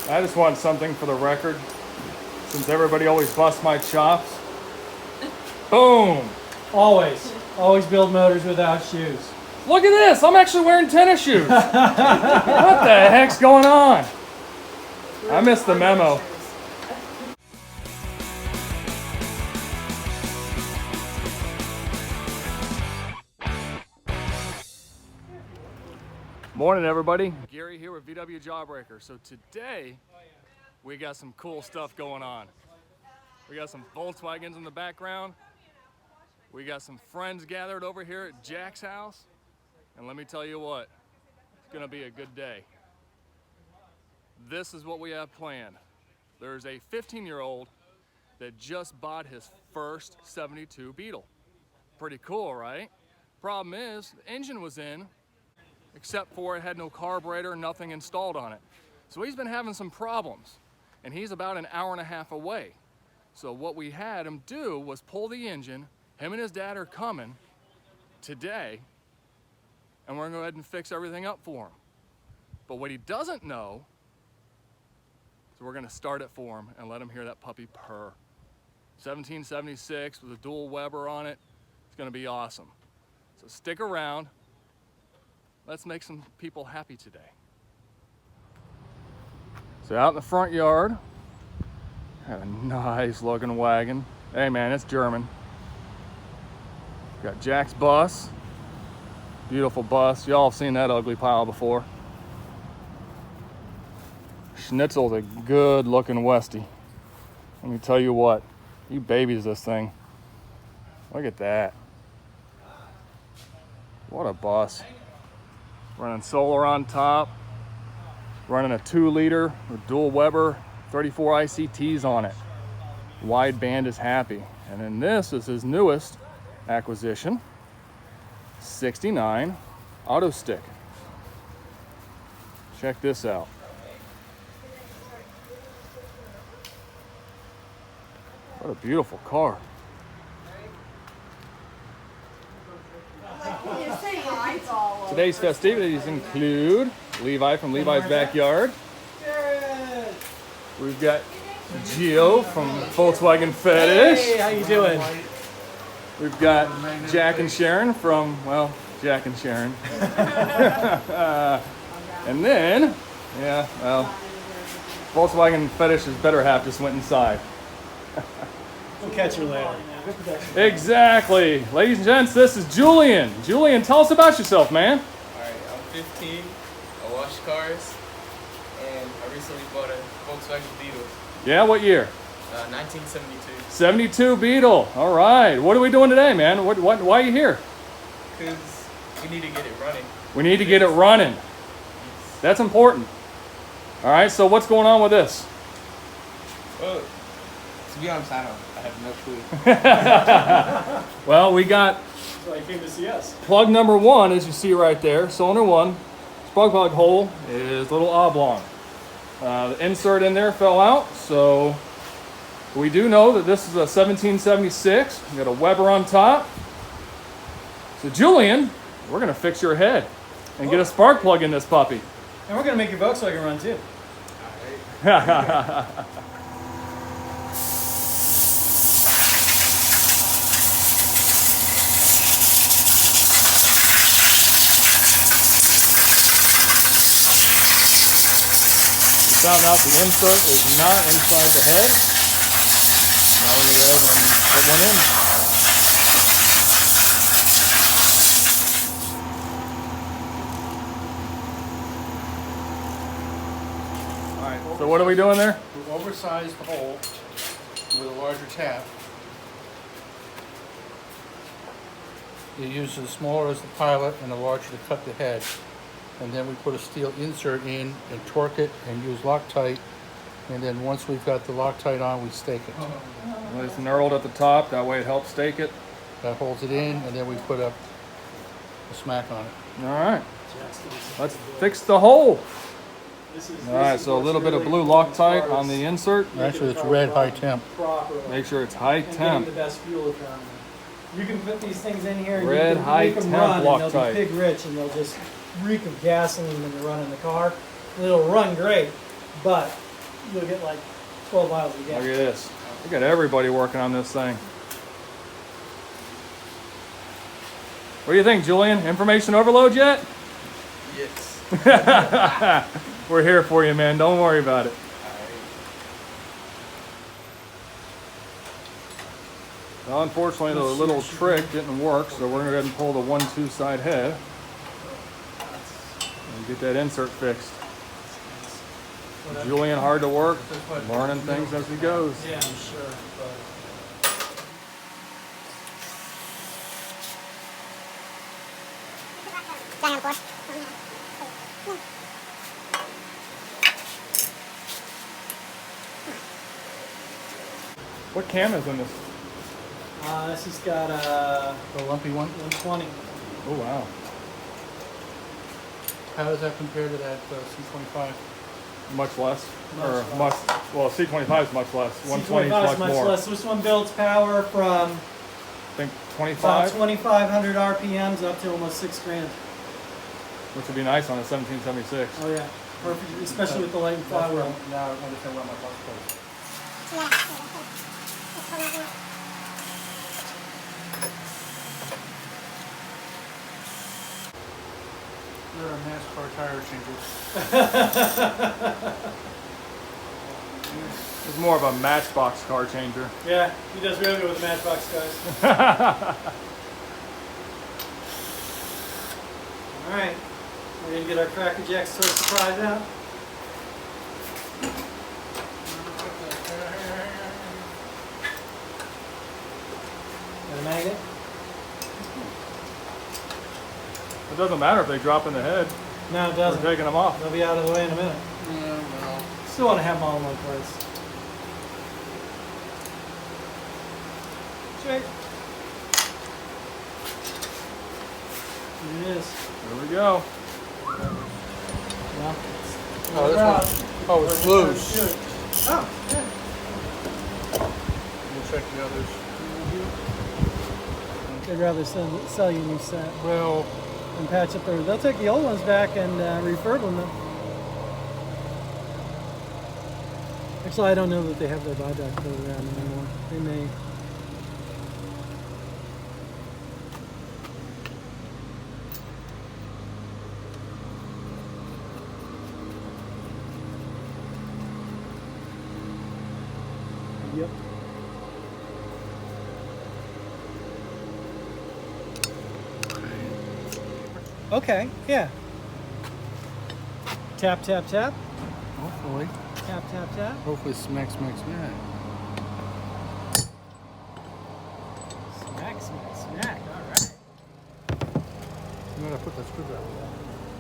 I just want something for the record, since everybody always busts my chops. Boom! Always build motors without shoes. Look at this! I'm actually wearing tennis shoes! What the heck's going on? I missed the memo. Morning, everybody. Gary here with VW Jawbreaker. So today, we got some cool stuff going on. We got some Volkswagens in the background. We got some friends gathered over here at Jack's house. And let me tell you what, it's gonna be a good day. This is what we have planned. There's a 15-year-old that just bought his first 72 Beetle. Pretty cool, right? Problem is, the engine was in, except for it had no carburetor, nothing installed on it. So he's been having some problems, and he's about an hour and a half away. So what we had him do was pull the engine. Him and his dad are coming today, and we're gonna go ahead and fix everything up for him. But what he doesn't know, so we're gonna start it for him and let him hear that puppy purr. 1776 with a dual Weber on it. It's gonna be awesome. So stick around. Let's make some people happy today. So out in the front yard, got a nice looking wagon. Hey man, it's German. Got Jack's bus, beautiful bus. Y'all have seen that ugly pile before. Schnitzel's a good looking Westie. Let me tell you what, he babies this thing. Look at that. What a bus. Running solar on top, running a 2-liter with dual Weber, 34 ICTs on it. Wide band is happy. And then this is his newest acquisition, 69 auto stick. Check this out. What a beautiful car. Today's festivities include Levi from Levi's Backyard. We've got Gio from Volkswagen Fetish. Hey, how you doing? We've got Jack and Sharon from, well, Jack and Sharon. And then, yeah, well, Volkswagen Fetish's better half just went inside. We'll catch you later. Exactly. Ladies and gents, this is Julian. Julian, tell us about yourself, man. Alright, I'm 15, I wash cars, and I recently bought a Volkswagen Beetle. Yeah, what year? 1972. 72 Beetle. All right. What are we doing today, man? Why are you here? Because we need to get it running. We need to get it running. That's important. All right, so what's going on with this? Well, to be honest, I have no clue. Well, we got So you came to see us. plug number 1, as you see right there, cylinder 1. Spark plug hole is a little oblong. The insert in there fell out, so we do know that this is a 1776. We got a Weber on top. So Julian, we're gonna fix your head and get a spark plug in this puppy. And we're going to make your Volkswagen run too. Found out the insert is not inside the head. Now we're going to go ahead and put one in. Alright, So what are we doing there? oversized hole with a larger tap. You use the smaller as the pilot and the larger to cut the head. And then we put a steel insert in and torque it and use Loctite. And then once we've got the Loctite on, we stake it. Well, it's knurled at the top, that way it helps stake it. That holds it in, and then we put a smack on it. All right, let's fix the hole. All right, so a little bit of blue Loctite on the insert. Actually, it's red high temp. Make sure it's high temp. The best fuel economy. You can put these things in here and Red you can high make them temp run, and Loctite. they'll be pig rich, and they'll just reek of gasoline when they're running the car. And it'll run great, but you'll get like 12 miles a Look gallon. at this. Look at everybody working on this thing. What do you think, Julian? Information overload yet? Yes. We're here for you, man. Don't worry about it. Well, unfortunately, the little trick didn't work, so we're going to go ahead and pull the 1-2 side head and get that insert fixed. Julian, hard to work, learning things as he goes. Yeah, I'm sure. What cam is in this? This has got a The lumpy one. 120. Oh, wow. How does that compare to that C25? Much less. Much Well, C25 is much less. 120 is C25 much more. less. This one builds power from I think about 25, 2,500 RPMs up to almost 6 grand. which would be nice on a 1776. Oh yeah, perfect, especially with the light and flywheel. Now I understand where my box goes. They're a NASCAR tire changer. It's more of a matchbox car changer. Yeah, he does real good with the Matchbox guys. All right, we're gonna get our Cracker Jack store surprise out. Got a magnet? It doesn't matter if they drop in the head. No, it We're doesn't. taking them off. They'll be out of the way in a minute. Yeah, well. Still want to have them all in one place. Check. Here it is. There we go. Well, Oh, this one. Oh, it's loose. Oh, yeah. We'll check the others. They'd rather sell you a new set Well, and patch up their. They'll take the old ones back and refurb them. Actually, I don't know that they have their buyback program anymore. They may. Yep. Okay, yeah. Tap, tap, tap. hopefully. Tap, tap, tap. Hopefully smack, smack, smack. Smack, smack, smack. All right. You gotta put that screwdriver down.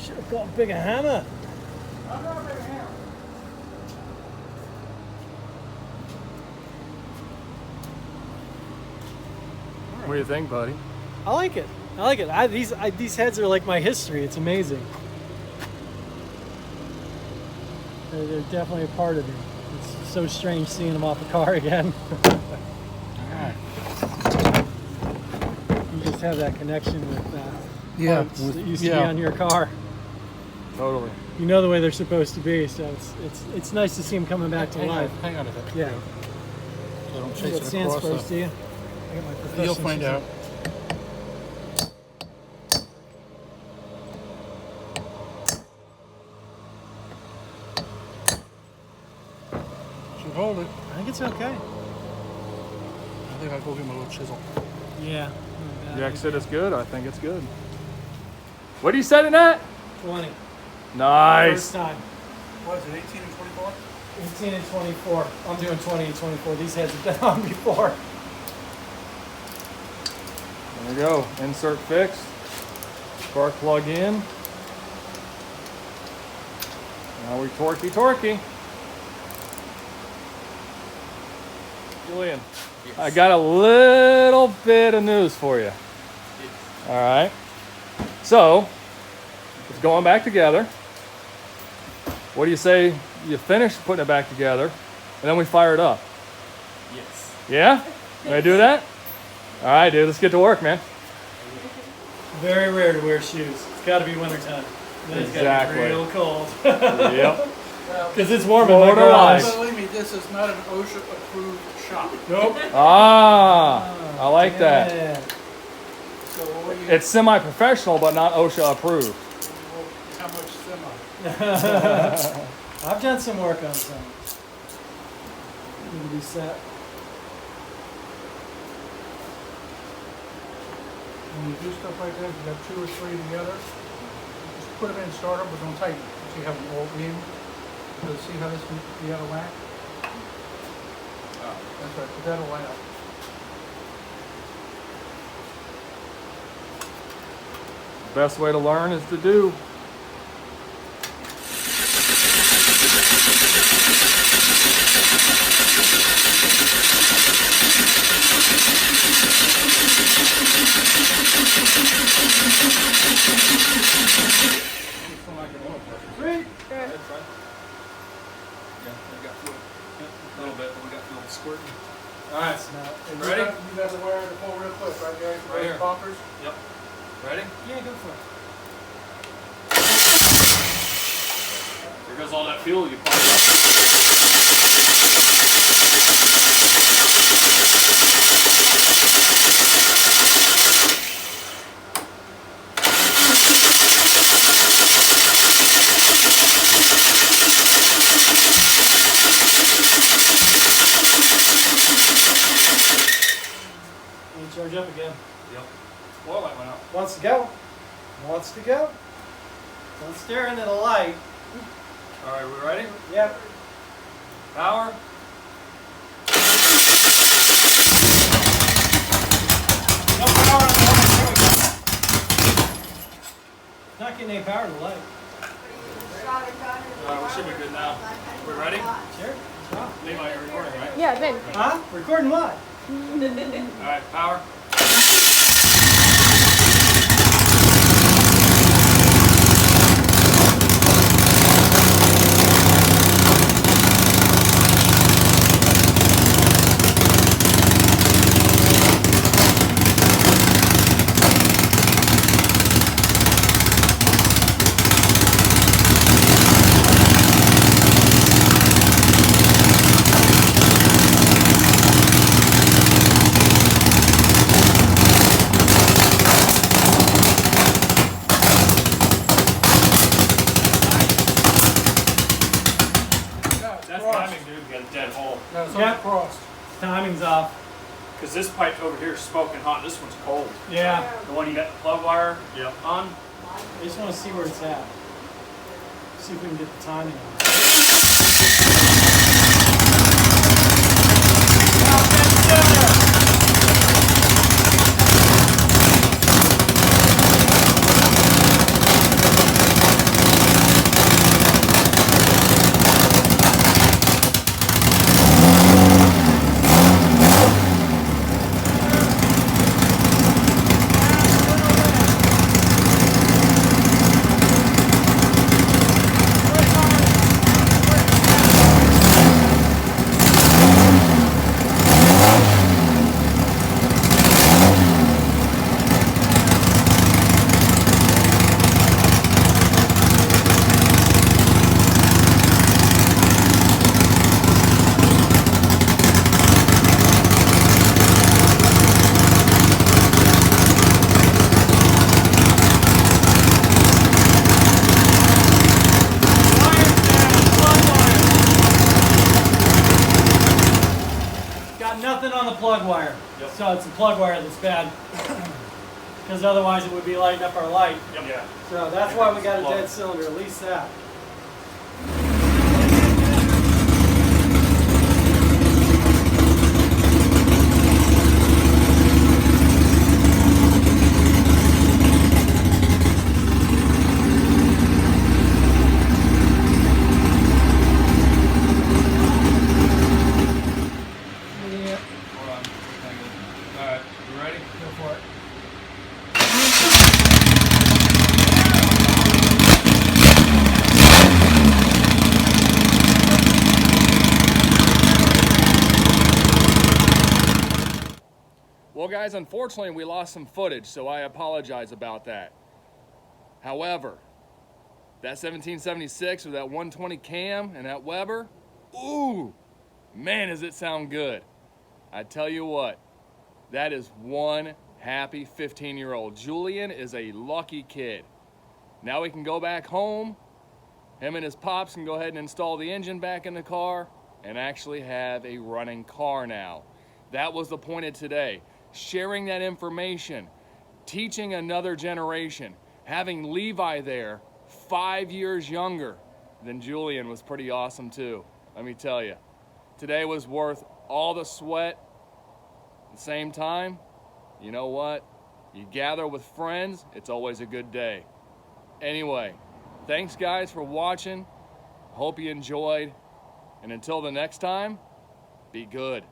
Should have got a bigger hammer. What do you think, buddy? I like it. I like it. These heads are like my history. It's amazing. They're definitely a part of me. It's so strange seeing them off a car again. Alright. You just have that connection with Yeah, parts that used to be on your car. Totally. You know the way they're supposed to be, so it's nice to see them coming back to life. Hang on a second. Yeah. So I don't You chase got it sands across. first, do you? I got my professional You'll find scissors. out. Should hold it. I think it's okay. I think I'll go get my little chisel. Yeah. Jack said it's good. I think it's good. What are you setting at? 20. Nice. First time. What is it, 18 and 24? 18 and 24. I'm doing 20 and 24. These heads have been on before. There we go. Insert fixed. Spark plug in. Now we torquey. Julian, Yes. I got a little bit of news for you. Yes. All right. So, it's going back together. What do you say you finish putting it back together, and then we fire it up? Yes. Yeah? Can I do that? All right, dude. Let's get to work, man. Very rare to wear shoes. It's got to be wintertime. Then it's got to Exactly. be real cold. Yep. Because it's warm in my Florida garage. life. Believe me, this is not an OSHA-approved shop. Nope. Ah, I like that. Yeah. So what you It's semi-professional, but not OSHA approved. how much semi? I've done some work on some. Need to be set. When you do stuff like that, you got 2 or 3 together, just put them in, start them, but don't tighten them. So you have them all in. So see how this can be out of whack? That's right, put that away up. Best way to learn is to do. Great. A little bit, but we got fuel squirting. All right. Now, And Ready? You got to wire the pole real quick, right there? Right here. Bumpers. Yep. Ready? yeah, go for it. There goes all that fuel you pumped up. And charge up again. Yep. Oil light went out. Wants to go. Wants to go. Don't stare into the light. All right, we ready? Yep. Power. No power on the light. There we go. Not getting any power to the light. All right, we should be good now. We ready? Sure. Wow. Levi, you're recording, right? Yeah, I've been. Huh? Recording what? All right, power. That's timing, dude. We got a dead hole. No, it's Yep. on crossed. Timing's off. Because this pipe over here is smoking hot. This one's cold. Yeah. The one you got the plug wire on. I just want to see where it's at. See if we can get the timing on it. Nothing on the plug wire. Yep. So it's the plug wire that's bad. Because otherwise it would be lighting up our light. Yep. Yeah. So that's why we got a dead cylinder, at least that. Hold on. All right, you ready? Go for it. Well, guys, unfortunately, we lost some footage, so I apologize about that. However, That 1776 with that 120 cam and that Weber, ooh, man, does it sound good. I tell you what, that is one happy 15-year-old. Julian is a lucky kid. Now he can go back home. Him and his pops can go ahead and install the engine back in the car and actually have a running car now. That was the point of today. Sharing that information, teaching another generation, having Levi there 5 years younger than Julian was pretty awesome too, let me tell you. Today was worth all the sweat. At the same time, you know what? You gather with friends, it's always a good day. Anyway, thanks guys for watching. Hope you enjoyed. And until the next time, be good.